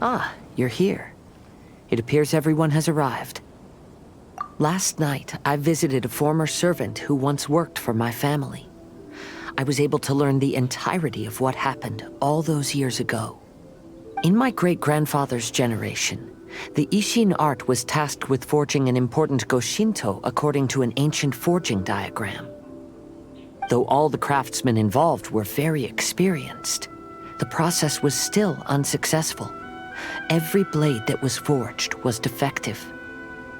Ah, you're here. It appears everyone has arrived. Last night, I visited a former servant who once worked for my family. I was able to learn the entirety of what happened all those years ago. In my great-grandfather's generation, the Ishin art was tasked with forging an important Goshinto according to an ancient forging diagram. Though all the craftsmen involved were very experienced, the process was still unsuccessful. Every blade that was forged was defective.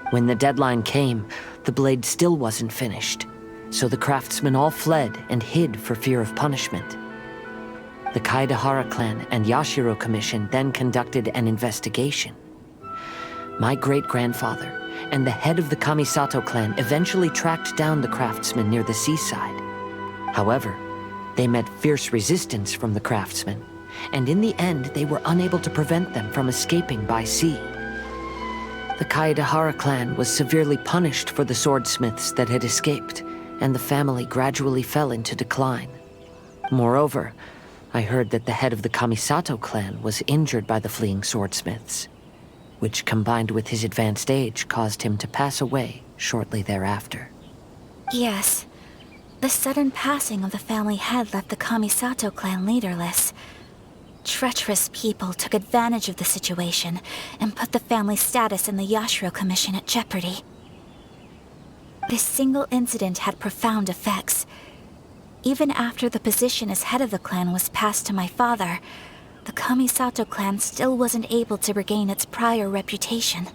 When the deadline came, the blade still wasn't finished, so the craftsmen all fled and hid for fear of punishment. The Kaedehara clan and Yashiro Commission then conducted an investigation. My great-grandfather and the head of the Kamisato clan eventually tracked down the craftsmen near the seaside. However, they met fierce resistance from the craftsmen, and in the end they were unable to prevent them from escaping by sea. The Kaedehara clan was severely punished for the swordsmiths that had escaped, and the family gradually fell into decline. Moreover, I heard that the head of the Kamisato clan was injured by the fleeing swordsmiths, which combined with his advanced age caused him to pass away shortly thereafter. Yes. The sudden passing of the family head left the Kamisato clan leaderless. Treacherous people took advantage of the situation and put the family's status in the Yashiro Commission at jeopardy. This single incident had profound effects. Even after the position as head of the clan was passed to my father, the Kamisato clan still wasn't able to regain its prior reputation.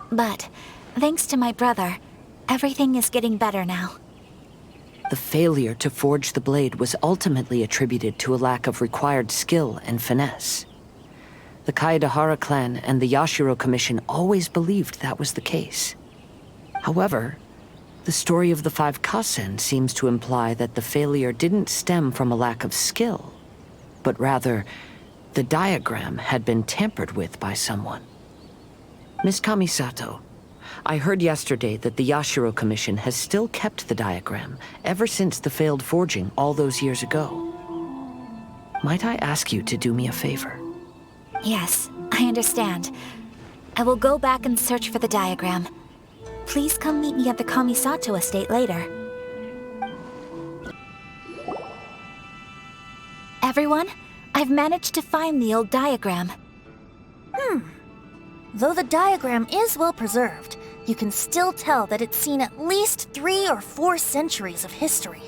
But, thanks to my brother, everything is getting better now. The failure to forge the blade was ultimately attributed to a lack of required skill and finesse. The Kaedehara clan and the Yashiro Commission always believed that was the case. However, the story of the 5 kasen seems to imply that the failure didn't stem from a lack of skill, but rather, the diagram had been tampered with by someone. Miss Kamisato, I heard yesterday that the Yashiro Commission has still kept the diagram ever since the failed forging all those years ago. Might I ask you to do me a favor? Yes, I understand. I will go back and search for the diagram. Please come meet me at the Kamisato estate later. Everyone, I've managed to find the old diagram. Though the diagram is well preserved, you can still tell that it's seen at least 3 or 4 centuries of history.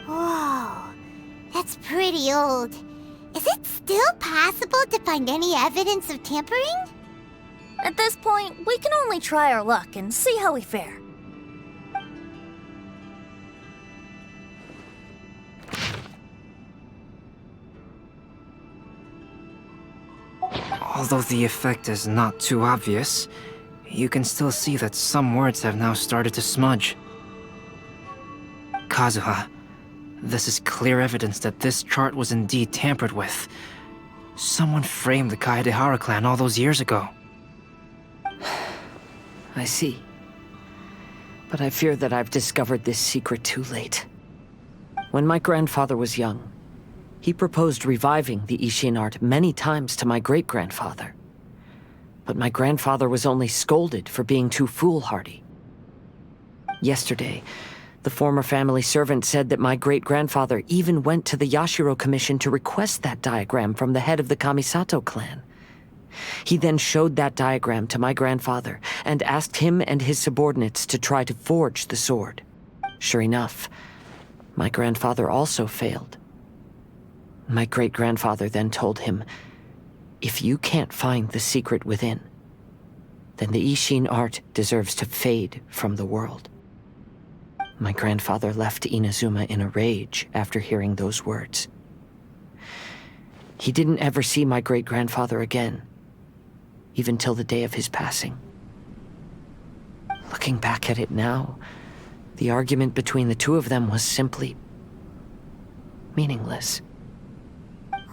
Whoa, that's pretty old. Is it still possible to find any evidence of tampering? At this point, we can only try our luck and see how we fare. Although the effect is not too obvious, you can still see that some words have now started to smudge. Kazuha, this is clear evidence that this chart was indeed tampered with. Someone framed the Kaedehara clan all those years ago. I see. But I fear that I've discovered this secret too late. When my grandfather was young, he proposed reviving the Ishin art many times to my great-grandfather. But my grandfather was only scolded for being too foolhardy. Yesterday, the former family servant said that my great-grandfather even went to the Yashiro Commission to request that diagram from the head of the Kamisato clan. He then showed that diagram to my grandfather and asked him and his subordinates to try to forge the sword. Sure enough, my grandfather also failed. My great-grandfather then told him, if you can't find the secret within, then the Ishin art deserves to fade from the world. My grandfather left Inazuma in a rage after hearing those words. He didn't ever see my great-grandfather again, even till the day of his passing. Looking back at it now, the argument between the two of them was simply meaningless.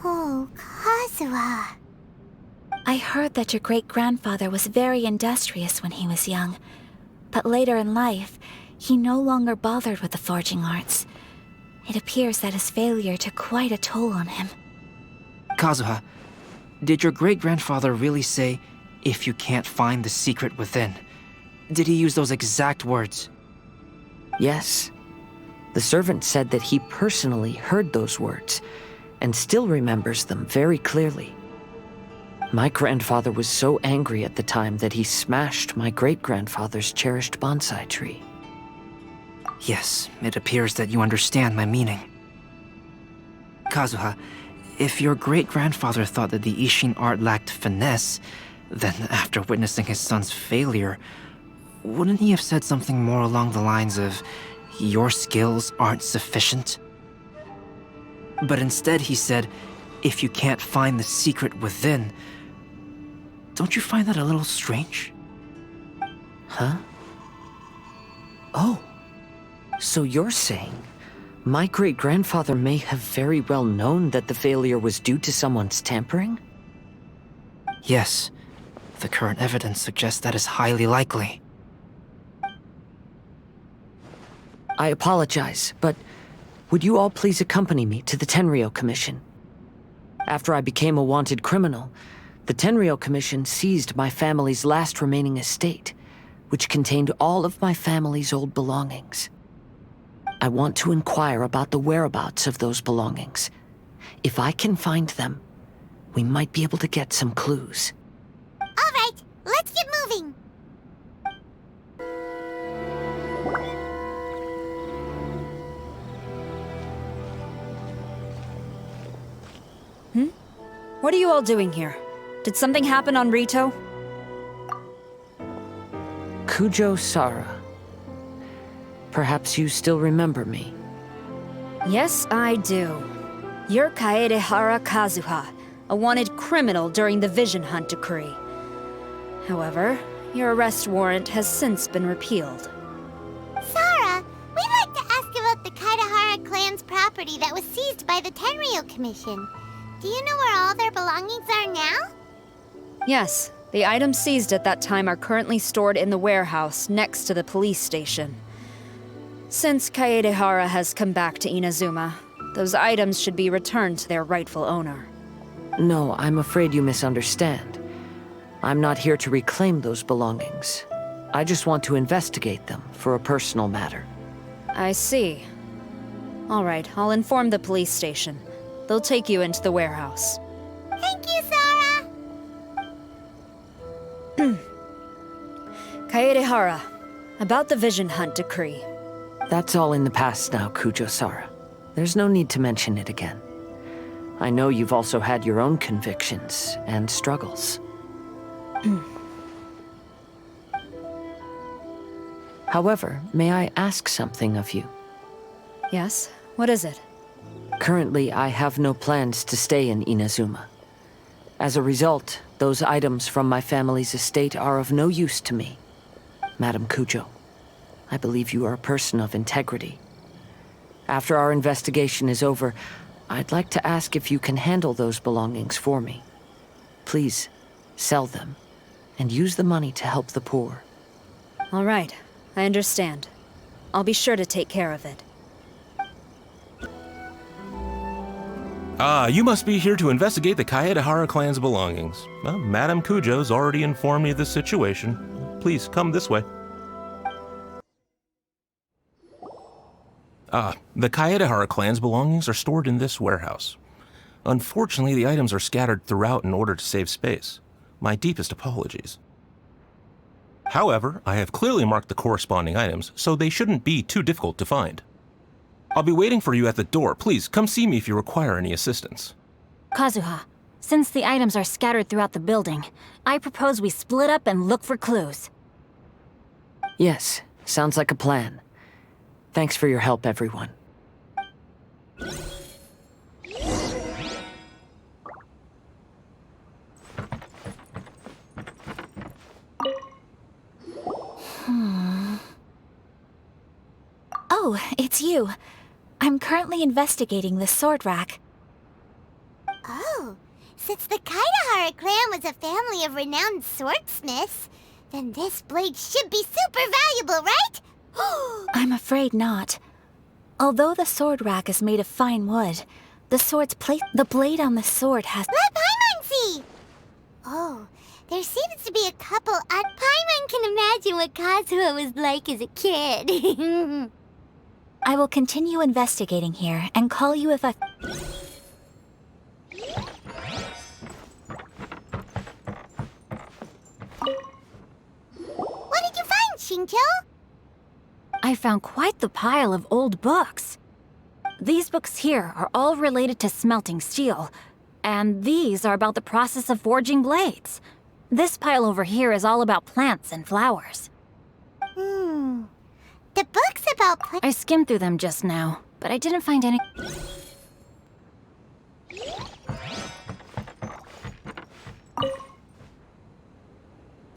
Oh, Kazuha. I heard that your great-grandfather was very industrious when he was young, but later in life, he no longer bothered with the forging arts. It appears that his failure took quite a toll on him. Kazuha, did your great-grandfather really say, "If you can't find the secret within"? Did he use those exact words? Yes. The servant said that he personally heard those words, and still remembers them very clearly. My grandfather was so angry at the time that he smashed my great-grandfather's cherished bonsai tree. Yes, it appears that you understand my meaning. Kazuha, if your great-grandfather thought that the Ishin art lacked finesse, then after witnessing his son's failure, wouldn't he have said something more along the lines of, "Your skills aren't sufficient"? But instead he said, "If you can't find the secret within." Don't you find that a little strange? Huh? Oh. So you're saying my great-grandfather may have very well known that the failure was due to someone's tampering? Yes. The current evidence suggests that is highly likely. I apologize, but would you all please accompany me to the Tenryou Commission? After I became a wanted criminal, the Tenryou Commission seized my family's last remaining estate, which contained all of my family's old belongings. I want to inquire about the whereabouts of those belongings. If I can find them, we might be able to get some clues. All right, let's get moving. What are you all doing here? Did something happen on Ritou? Kujo Sara. Perhaps you still remember me. Yes, I do. You're Kaedehara Kazuha, a wanted criminal during the Vision Hunt decree. However, your arrest warrant has since been repealed. Sara, we'd like to ask about the Kaedehara clan's property that was seized by the Tenryou Commission. Do you know where all their belongings are now? Yes, the items seized at that time are currently stored in the warehouse next to the police station. Since Kaedehara has come back to Inazuma, those items should be returned to their rightful owner. No, I'm afraid you misunderstand. I'm not here to reclaim those belongings. I just want to investigate them for a personal matter. I see. All right, I'll inform the police station. They'll take you into the warehouse. Thank you, Sara! Kaedehara, about the Vision Hunt decree. That's all in the past now, Kujo Sara. There's no need to mention it again. I know you've also had your own convictions and struggles. However, may I ask something of you? Yes, what is it? Currently, I have no plans to stay in Inazuma. As a result, those items from my family's estate are of no use to me. Madam Kujo, I believe you are a person of integrity. After our investigation is over, I'd like to ask if you can handle those belongings for me. Please, sell them, and use the money to help the poor. All right, I understand. I'll be sure to take care of it. You must be here to investigate the Kaedehara clan's belongings. Well, Madame Kujo's already informed me of this situation. Please, come this way. The Kaedehara clan's belongings are stored in this warehouse. Unfortunately, the items are scattered throughout in order to save space. My deepest apologies. However, I have clearly marked the corresponding items, so they shouldn't be too difficult to find. I'll be waiting for you at the door. Please, come see me if you require any assistance. Kazuha, since the items are scattered throughout the building, I propose we split up and look for clues. Yes, sounds like a plan. Thanks for your help, everyone. Oh, it's you. I'm currently investigating the sword rack. Oh, since the Kaedehara clan was a family of renowned swordsmiths, then this blade should be super valuable, right? I'm afraid not. Although the sword rack is made of fine wood, the blade on the sword has... Let Paimon see! Oh, there seems to be a couple. Paimon can imagine what Kazuha was like as a kid. I will continue investigating here and call you if I... What did you find, Shinjo? I found quite the pile of old books. These books here are all related to smelting steel, and these are about the process of forging blades. This pile over here is all about plants and flowers. The books about I skimmed through them just now, but I didn't find any...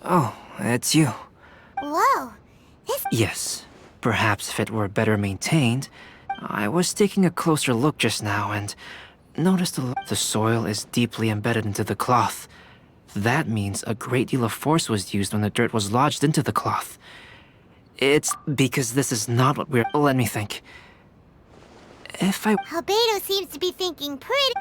Oh, it's you. Whoa, this... Yes. Perhaps if it were better maintained. I was taking a closer look just now and noticed the soil is deeply embedded into the cloth. That means a great deal of force was used when the dirt was lodged into the cloth. It's because this is not what we're... Let me think. If I... Albedo seems to be thinking pretty...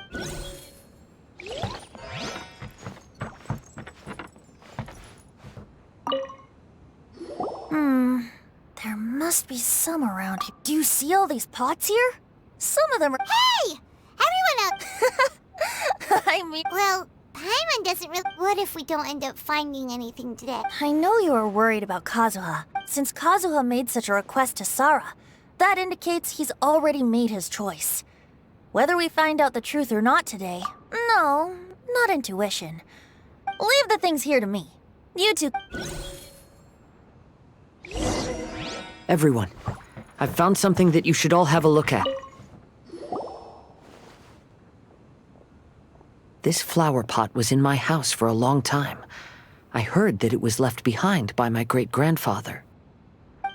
There must be some around here. Do you see all these pots here? Some of them are... Hey! Everyone up! I mean... Well, Paimon doesn't really... What if we don't end up finding anything today? I know you are worried about Kazuha. Since Kazuha made such a request to Sarah, that indicates he's already made his choice. Whether we find out the truth or not today, no, not intuition. Leave the things here to me. You two... Everyone, I've found something that you should all have a look at. This flower pot was in my house for a long time. I heard that it was left behind by my great-grandfather.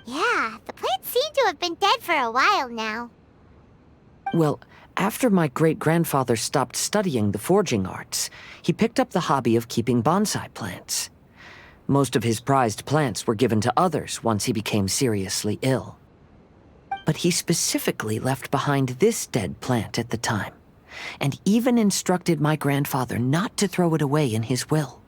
Yeah, the plants seem to have been dead for a while now. Well, after my great-grandfather stopped studying the forging arts, he picked up the hobby of keeping bonsai plants. Most of his prized plants were given to others once he became seriously ill. But he specifically left behind this dead plant at the time, and even instructed my grandfather not to throw it away in his will.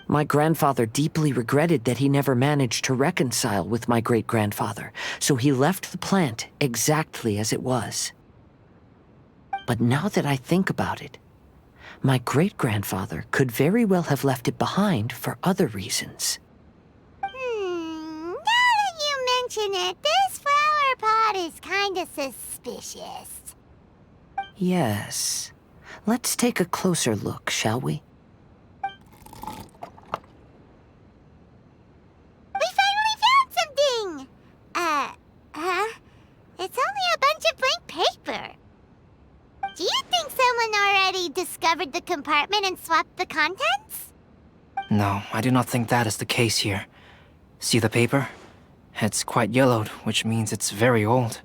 My grandfather deeply regretted that he never managed to reconcile with my great-grandfather, so he left the plant exactly as it was. But now that I think about it, my great-grandfather could very well have left it behind for other reasons. Now that you mention it, this flower pot is kinda suspicious. Yes. Let's take a closer look, shall we? We finally found something! It's only a bunch of blank paper. Do you think someone already discovered the compartment and swapped the contents? No, I do not think that is the case here. See the paper? It's quite yellowed, which means it's very old.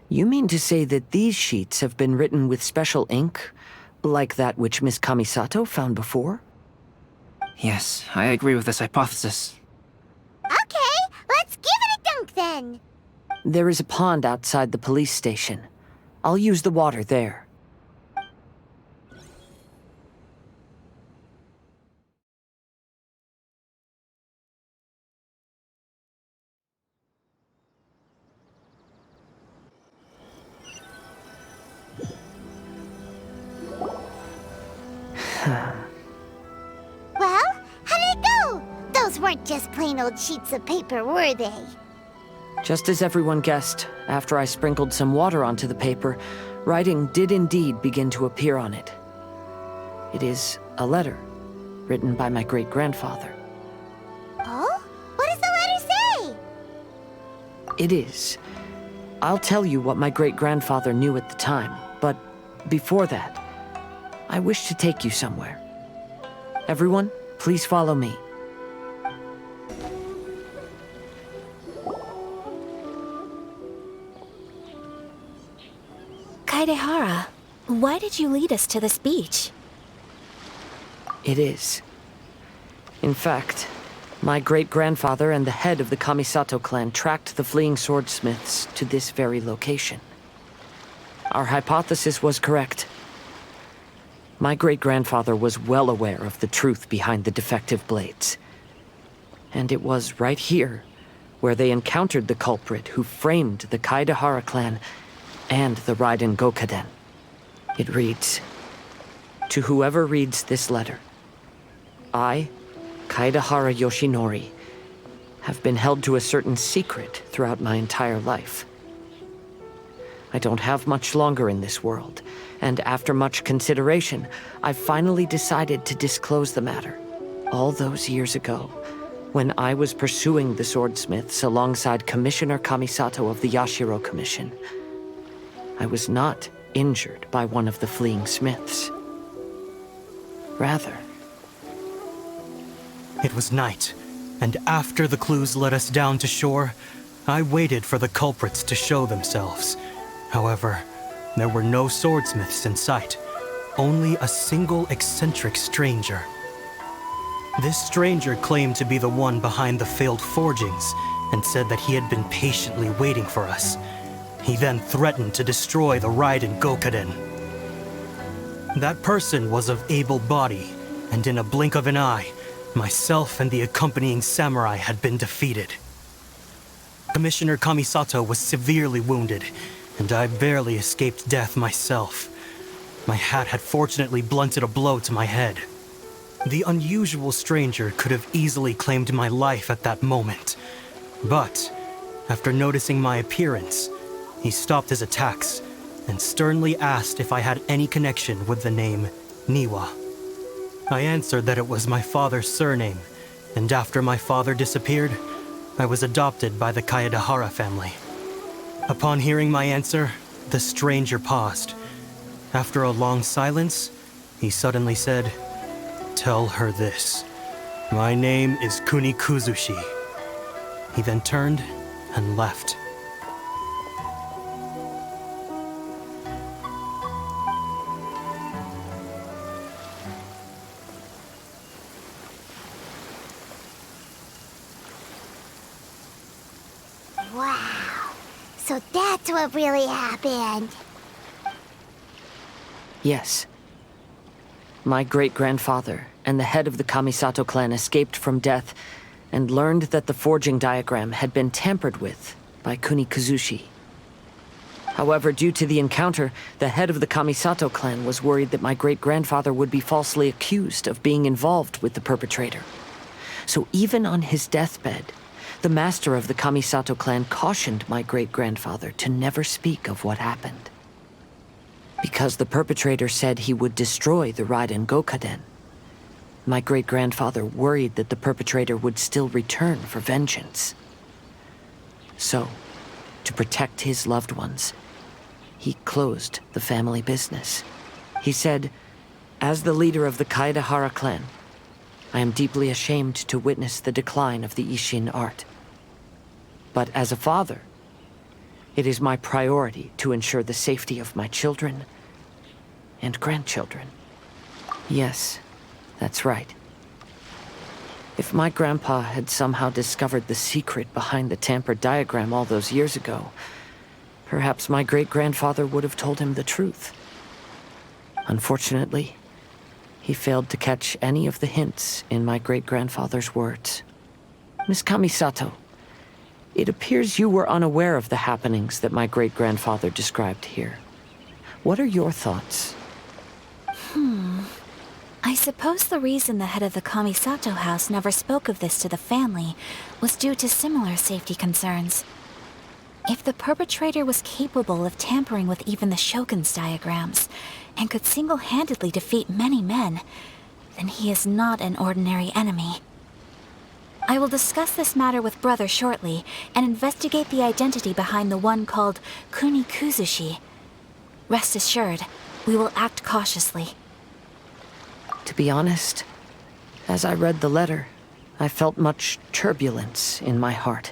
You mean to say that these sheets have been written with special ink, like that which Miss Kamisato found before? Yes, I agree with this hypothesis. Okay, let's give it a dunk then. There is a pond outside the police station. I'll use the water there. Well, how did it go? Those weren't just plain old sheets of paper, were they? Just as everyone guessed, after I sprinkled some water onto the paper, writing did indeed begin to appear on it. It is a letter, written by my great-grandfather. Oh? What does the letter say? It is. I'll tell you what my great-grandfather knew at the time, but before that, I wish to take you somewhere. Everyone, please follow me. Kaedehara, why did you lead us to this beach? It is. In fact, my great-grandfather and the head of the Kamisato clan tracked the fleeing swordsmiths to this very location. Our hypothesis was correct. My great-grandfather was well aware of the truth behind the defective blades. And it was right here where they encountered the culprit who framed the Kaedehara clan and the Raiden Gokaden. It reads, "To whoever reads this letter, I, Kaedehara Yoshinori, have been held to a certain secret throughout my entire life. I don't have much longer in this world, and after much consideration, I finally decided to disclose the matter. All those years ago, when I was pursuing the swordsmiths alongside Commissioner Kamisato of the Yashiro Commission, I was not injured by one of the fleeing smiths. Rather, It was night, and after the clues led us down to shore, I waited for the culprits to show themselves. However, there were no swordsmiths in sight, only a single eccentric stranger. This stranger claimed to be the one behind the failed forgings and said that he had been patiently waiting for us. He then threatened to destroy the Raiden Gokaden. That person was of able body, and in a blink of an eye, myself and the accompanying samurai had been defeated. Commissioner Kamisato was severely wounded, and I barely escaped death myself. My hat had fortunately blunted a blow to my head. The unusual stranger could have easily claimed my life at that moment. But, after noticing my appearance, he stopped his attacks and sternly asked if I had any connection with the name Niwa. I answered that it was my father's surname, and after my father disappeared, I was adopted by the Kaedehara family. Upon hearing my answer, the stranger paused. After a long silence, he suddenly said, "Tell her this. My name is Kuni Kuzushi." He then turned and left. Wow. So that's what really happened. yes. My great-grandfather and the head of the Kamisato clan escaped from death and learned that the forging diagram had been tampered with by Kuni Kuzushi. However, due to the encounter, the head of the Kamisato clan was worried that my great-grandfather would be falsely accused of being involved with the perpetrator. So even on his deathbed, the master of the Kamisato clan cautioned my great-grandfather to never speak of what happened. Because the perpetrator said he would destroy the Raiden Gokaden, my great-grandfather worried that the perpetrator would still return for vengeance. So, to protect his loved ones, he closed the family business. He said, "As the leader of the Kaedehara clan, I am deeply ashamed to witness the decline of the Ishin art. But as a father, it is my priority to ensure the safety of my children and grandchildren." Yes, that's right. If my grandpa had somehow discovered the secret behind the tampered diagram all those years ago, perhaps my great-grandfather would have told him the truth. Unfortunately, he failed to catch any of the hints in my great-grandfather's words. Miss Kamisato, it appears you were unaware of the happenings that my great-grandfather described here. What are your thoughts? I suppose the reason the head of the Kamisato house never spoke of this to the family was due to similar safety concerns. If the perpetrator was capable of tampering with even the Shogun's diagrams, and could single-handedly defeat many men, then he is not an ordinary enemy. I will discuss this matter with Brother shortly, and investigate the identity behind the one called Kuni Kuzushi. Rest assured, we will act cautiously. To be honest, as I read the letter, I felt much turbulence in my heart.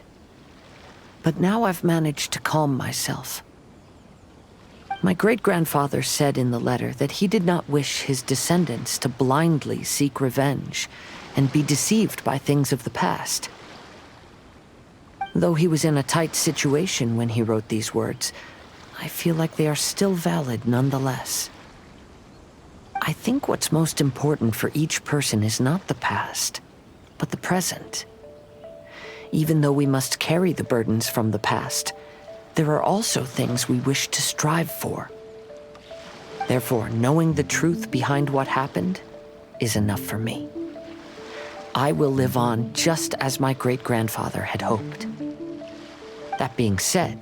But now I've managed to calm myself. My great-grandfather said in the letter that he did not wish his descendants to blindly seek revenge and be deceived by things of the past. Though he was in a tight situation when he wrote these words, I feel like they are still valid nonetheless. I think what's most important for each person is not the past, but the present. Even though we must carry the burdens from the past, there are also things we wish to strive for. Therefore, knowing the truth behind what happened is enough for me. I will live on just as my great-grandfather had hoped. That being said,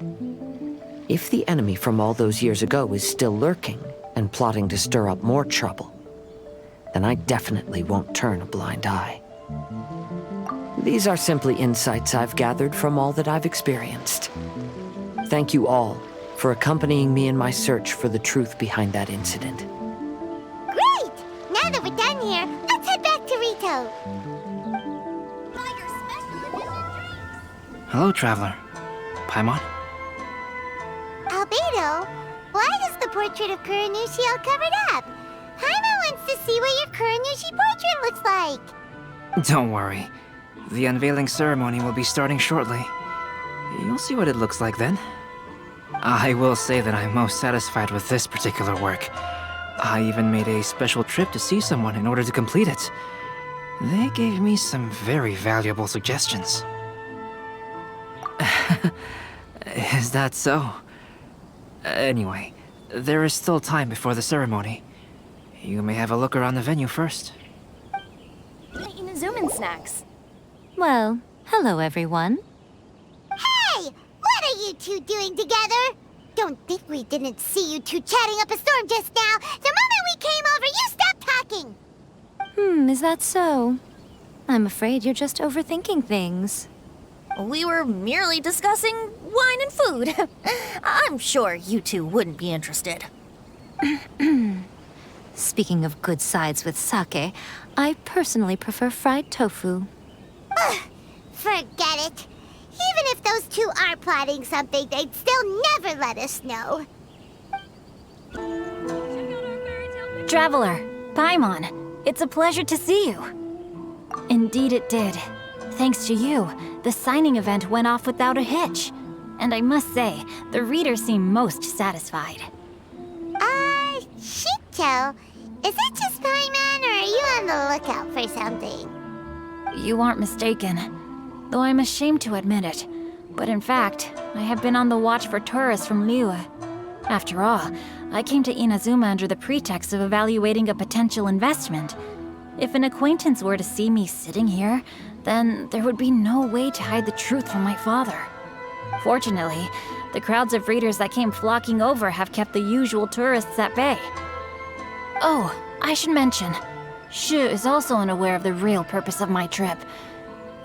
if the enemy from all those years ago is still lurking and plotting to stir up more trouble, then I definitely won't turn a blind eye. These are simply insights I've gathered from all that I've experienced. Thank you all for accompanying me in my search for the truth behind that incident. Great! Now that we're done here, let's head back to Ritou. Hello, traveler. Paimon? Albedo, why is the portrait of Kuranushi all covered up? Paimon wants to see what your Kuranushi portrait looks like. Don't worry. The unveiling ceremony will be starting shortly. You'll see what it looks like then. I will say that I'm most satisfied with this particular work. I even made a special trip to see someone in order to complete it. They gave me some very valuable suggestions. Is that so? Anyway, there is still time before the ceremony. You may have a look around the venue first. Inazuman snacks. Well, hello everyone. Hey! What are you two doing together? Don't think we didn't see you two chatting up a storm just now. The moment we came over, you stopped talking. Is that so? I'm afraid you're just overthinking things. We were merely discussing wine and food. I'm sure you two wouldn't be interested. Speaking of good sides with sake, I personally prefer fried tofu. Forget it. Even if those two are plotting something, they'd still never let us know. Traveler, Paimon, it's a pleasure to see you. Indeed it did. Thanks to you, the signing event went off without a hitch. And I must say, the readers seem most satisfied. Shito, is it just Paimon, or are you on the lookout for something? You aren't mistaken, though I'm ashamed to admit it. But in fact, I have been on the watch for tourists from Liyue. After all, I came to Inazuma under the pretext of evaluating a potential investment. If an acquaintance were to see me sitting here, then there would be no way to hide the truth from my father. Fortunately, the crowds of readers that came flocking over have kept the usual tourists at bay. Oh, I should mention, Shu is also unaware of the real purpose of my trip.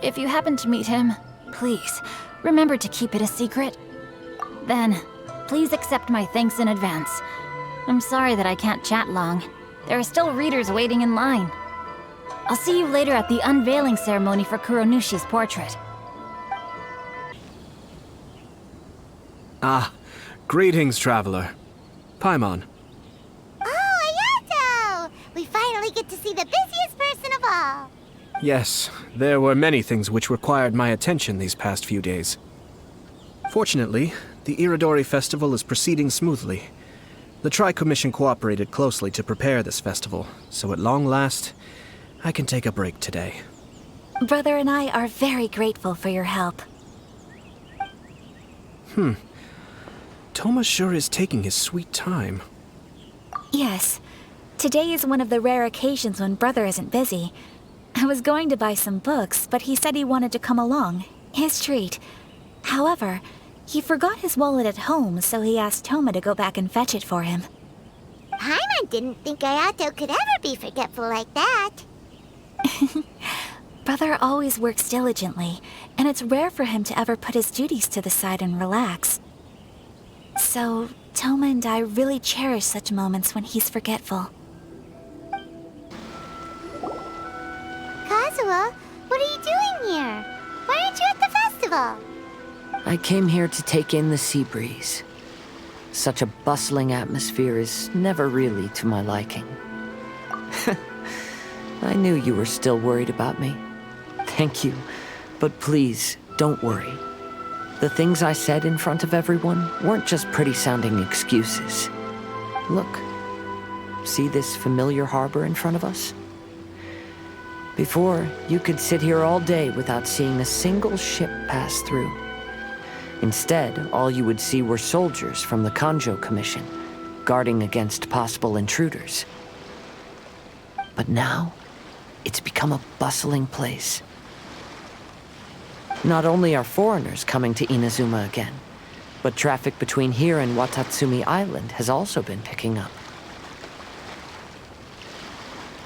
If you happen to meet him, please, remember to keep it a secret. Then, please accept my thanks in advance. I'm sorry that I can't chat long. There are still readers waiting in line. I'll see you later at the unveiling ceremony for Kuronushi's portrait. Ah, greetings, traveler. Paimon. Oh, Ayato! We finally get to see the busiest person of all. Yes, there were many things which required my attention these past few days. Fortunately, the Iridori Festival is proceeding smoothly. The Tri-Commission cooperated closely to prepare this festival, so at long last, I can take a break today. Brother and I are very grateful for your help. Toma sure is taking his sweet time. Yes. Today is one of the rare occasions when Brother isn't busy. I was going to buy some books, but he said he wanted to come along. His treat. However, he forgot his wallet at home, so he asked Toma to go back and fetch it for him. Paimon didn't think Ayato could ever be forgetful like that. Brother always works diligently, and it's rare for him to ever put his duties to the side and relax. So, Toma and I really cherish such moments when he's forgetful. Kazuha, what are you doing here? Why aren't you at the festival? I came here to take in the sea breeze. Such a bustling atmosphere is never really to my liking. I knew you were still worried about me. Thank you, but please, don't worry. The things I said in front of everyone weren't just pretty-sounding excuses. Look, see this familiar harbor in front of us? Before, you could sit here all day without seeing a single ship pass through. Instead, all you would see were soldiers from the Kanjo Commission, guarding against possible intruders. But now, it's become a bustling place. Not only are foreigners coming to Inazuma again, but traffic between here and Watatsumi Island has also been picking up.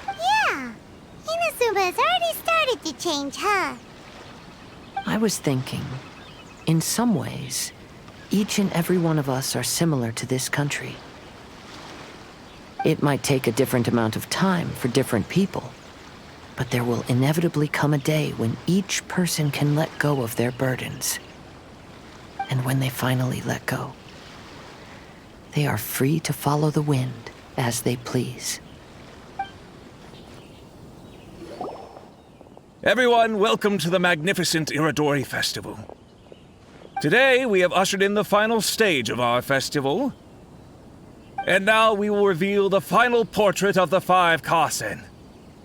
Yeah, Inazuma's already started to change, huh? I was thinking, in some ways, each and every one of us are similar to this country. It might take a different amount of time for different people, but there will inevitably come a day when each person can let go of their burdens. And when they finally let go, they are free to follow the wind as they please. Everyone, welcome to the magnificent Iridori Festival. Today, we have ushered in the final stage of our festival. And now we will reveal the final portrait of the 5 kasen,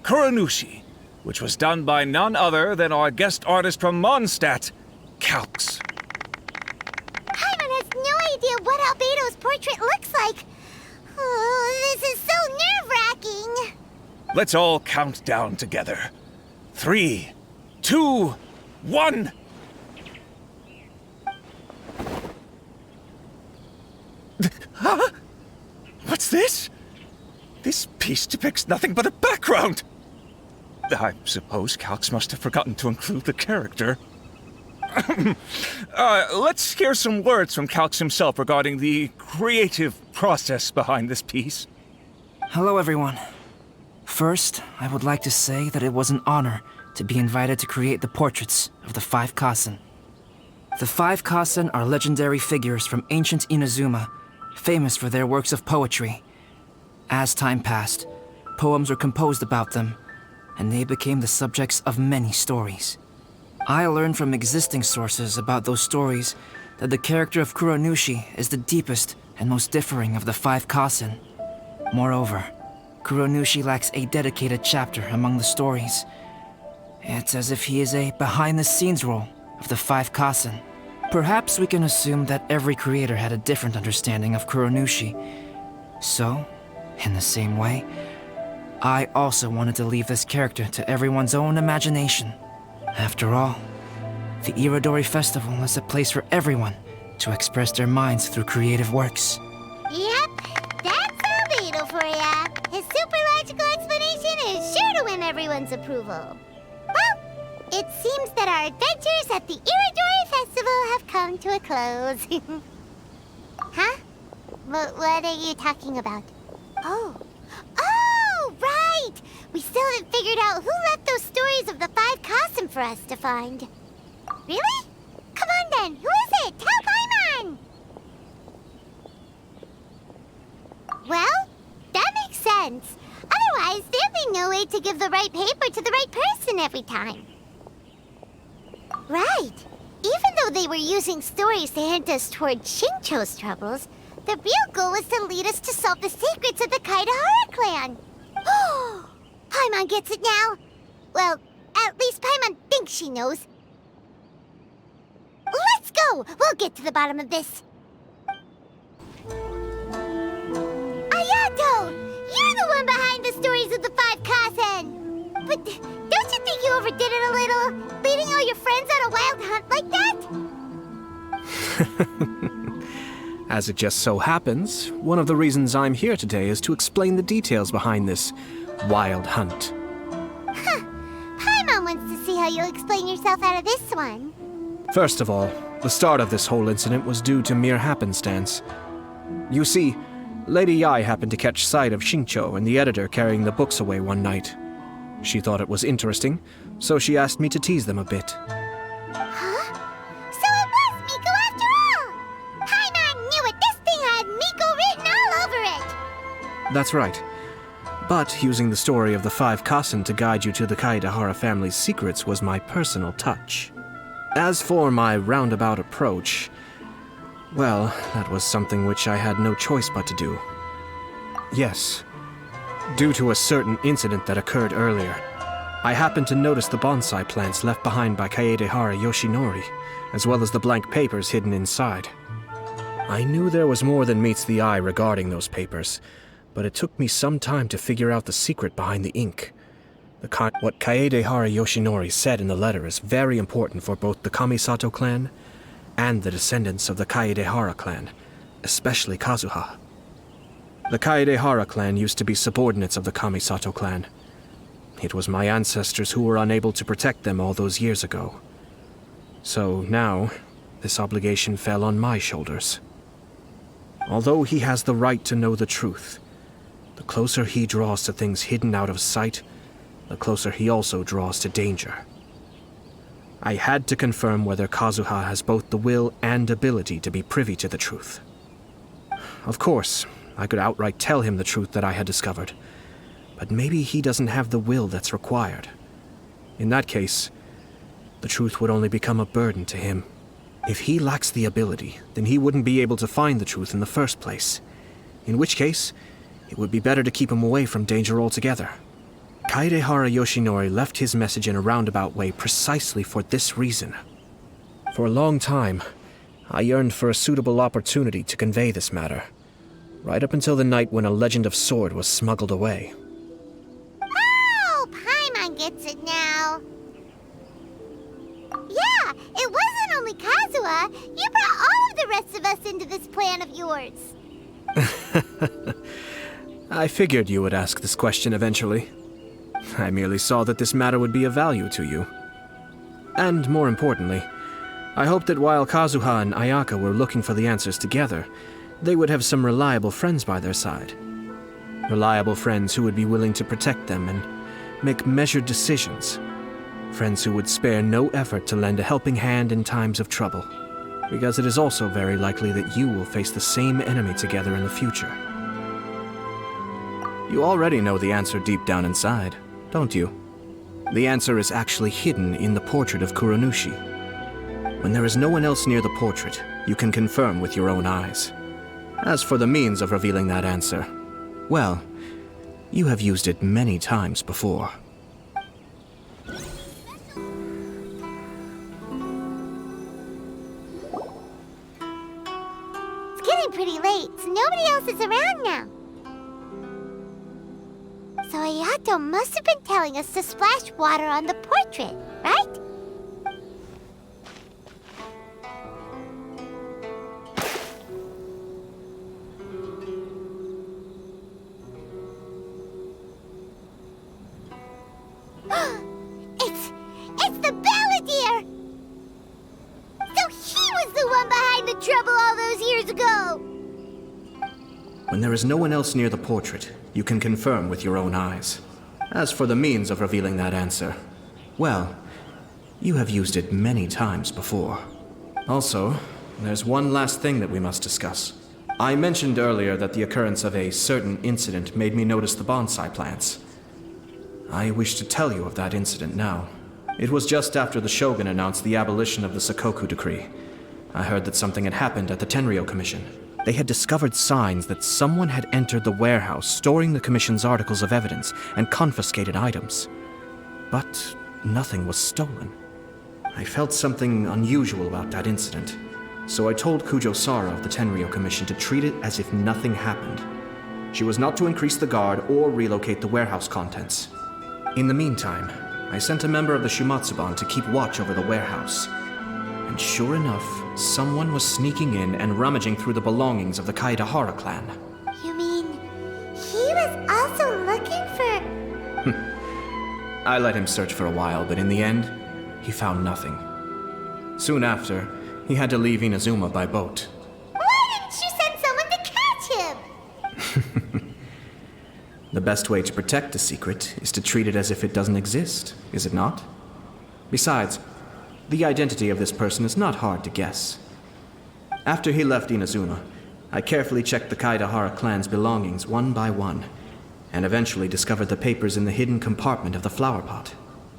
Kuranushi, which was done by none other than our guest artist from Mondstadt, Calx. Paimon has no idea what Albedo's portrait looks like. Oh, this is so nerve-wracking. Let's all count down together. 3, 2, 1. Huh? What's this? This piece depicts nothing but a background. I suppose Calx must have forgotten to include the character. Let's hear some words from Calx himself regarding the creative process behind this piece. Hello, everyone. First, I would like to say that it was an honor to be invited to create the portraits of the 5 kasen. The 5 kasen are legendary figures from ancient Inazuma, famous for their works of poetry. As time passed, poems were composed about them, and they became the subjects of many stories. I learned from existing sources about those stories that the character of Kuranushi is the deepest and most differing of the 5 kasen. Moreover, Kuranushi lacks a dedicated chapter among the stories. It's as if he is a behind-the-scenes role of the 5 kasen. Perhaps we can assume that every creator had a different understanding of Kuranushi. So, in the same way, I also wanted to leave this character to everyone's own imagination. After all, the Iridori Festival is a place for everyone to express their minds through creative works. Yep, that's Albedo for ya. His super logical explanation is sure to win everyone's approval. Well, it seems that our adventures at the Iridori Festival have come to a close. Huh? What are you talking about? Oh, right! We still haven't figured out who left those stories of the 5 kasen for us to find. Really? Come on then, who is it? Tell Paimon! Well, that makes sense. Otherwise, there'd be no way to give the right paper to the right person every time. Right. Even though they were using stories to hint us toward Shincho's troubles, the real goal was to lead us to solve the secrets of the Kaidahara clan. Oh, Paimon gets it now. Well, at least Paimon thinks she knows. Let's go! We'll get to the bottom of this. Ayato! You're the one behind the stories of the 5 kasen! But don't you think you overdid it a little? Leading all your friends on a wild hunt like that? As it just so happens, one of the reasons I'm here today is to explain the details behind this wild hunt. Huh. Paimon wants to see how you'll explain yourself out of this one. First of all, the start of this whole incident was due to mere happenstance. You see, Lady Yai happened to catch sight of Shincho and the editor carrying the books away one night. She thought it was interesting, so she asked me to tease them a bit. Huh? So it was Miko after all! Paimon knew it! This thing had Miko written all over it! That's right. But using the story of the 5 kasen to guide you to the Kaidahara family's secrets was my personal touch. As for my roundabout approach, well, that was something which I had no choice but to do. Yes, Due to a certain incident that occurred earlier, I happened to notice the bonsai plants left behind by Kaedehara Yoshinori, as well as the blank papers hidden inside. I knew there was more than meets the eye regarding those papers, but it took me some time to figure out the secret behind the ink. What Kaedehara Yoshinori said in the letter is very important for both the Kamisato clan and the descendants of the Kaedehara clan, especially Kazuha. The Kaedehara clan used to be subordinates of the Kamisato clan. It was my ancestors who were unable to protect them all those years ago. So now, this obligation fell on my shoulders. Although he has the right to know the truth, the closer he draws to things hidden out of sight, the closer he also draws to danger. I had to confirm whether Kazuha has both the will and ability to be privy to the truth. Of course, I could outright tell him the truth that I had discovered, but maybe he doesn't have the will that's required. In that case, the truth would only become a burden to him. If he lacks the ability, then he wouldn't be able to find the truth in the first place. In which case, it would be better to keep him away from danger altogether. Kaedehara Yoshinori left his message in a roundabout way precisely for this reason. For a long time, I yearned for a suitable opportunity to convey this matter, right up until the night when a legend of sword was smuggled away. Oh, Paimon gets it now. Yeah, it wasn't only Kazuha. You brought all of the rest of us into this plan of yours. I figured you would ask this question eventually. I merely saw that this matter would be of value to you. And more importantly, I hoped that while Kazuha and Ayaka were looking for the answers together, they would have some reliable friends by their side. Reliable friends who would be willing to protect them and make measured decisions. Friends who would spare no effort to lend a helping hand in times of trouble. Because it is also very likely that you will face the same enemy together in the future. You already know the answer deep down inside, don't you? The answer is actually hidden in the portrait of Kuronushi. When there is no one else near the portrait, you can confirm with your own eyes. As for the means of revealing that answer, well, you have used it many times before. It's getting pretty late, so nobody else is around now. So Ayato must have been telling us to splash water on the portrait, right? It's the Balladeer! So he was the one behind the trouble all those years ago! When there is no one else near the portrait, you can confirm with your own eyes. As for the means of revealing that answer, well, you have used it many times before. Also, there's one last thing that we must discuss. I mentioned earlier that the occurrence of a certain incident made me notice the bonsai plants. I wish to tell you of that incident now. It was just after the Shogun announced the abolition of the Sakoku decree. I heard that something had happened at the Tenryou Commission. They had discovered signs that someone had entered the warehouse storing the Commission's articles of evidence and confiscated items. But nothing was stolen. I felt something unusual about that incident, so I told Kujo-Sara of the Tenryou Commission to treat it as if nothing happened. She was not to increase the guard or relocate the warehouse contents. In the meantime, I sent a member of the Shumatsuban to keep watch over the warehouse. And sure enough, someone was sneaking in and rummaging through the belongings of the Kaedehara clan. You mean, he was also looking for... I let him search for a while, but in the end, he found nothing. Soon after, he had to leave Inazuma by boat. Why didn't you send someone to catch him? The best way to protect a secret is to treat it as if it doesn't exist, is it not? Besides, the identity of this person is not hard to guess. After he left Inazuma, I carefully checked the Kaedehara clan's belongings one by one, and eventually discovered the papers in the hidden compartment of the flower pot.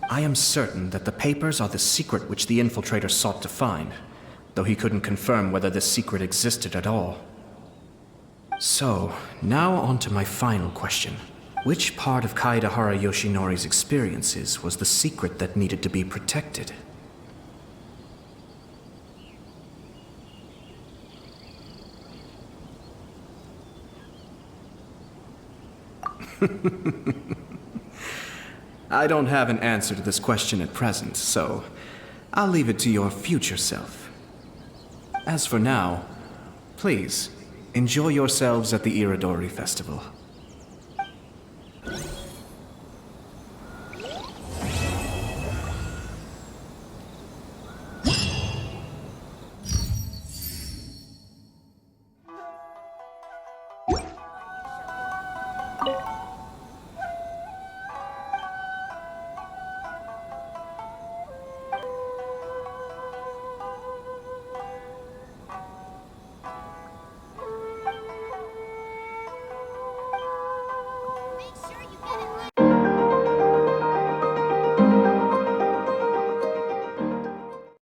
I am certain that the papers are the secret which the infiltrator sought to find, though he couldn't confirm whether this secret existed at all. So, now on to my final question. Which part of Kaedehara Yoshinori's experiences was the secret that needed to be protected? I don't have an answer to this question at present, so I'll leave it to your future self. As for now, please, enjoy yourselves at the Iridori Festival.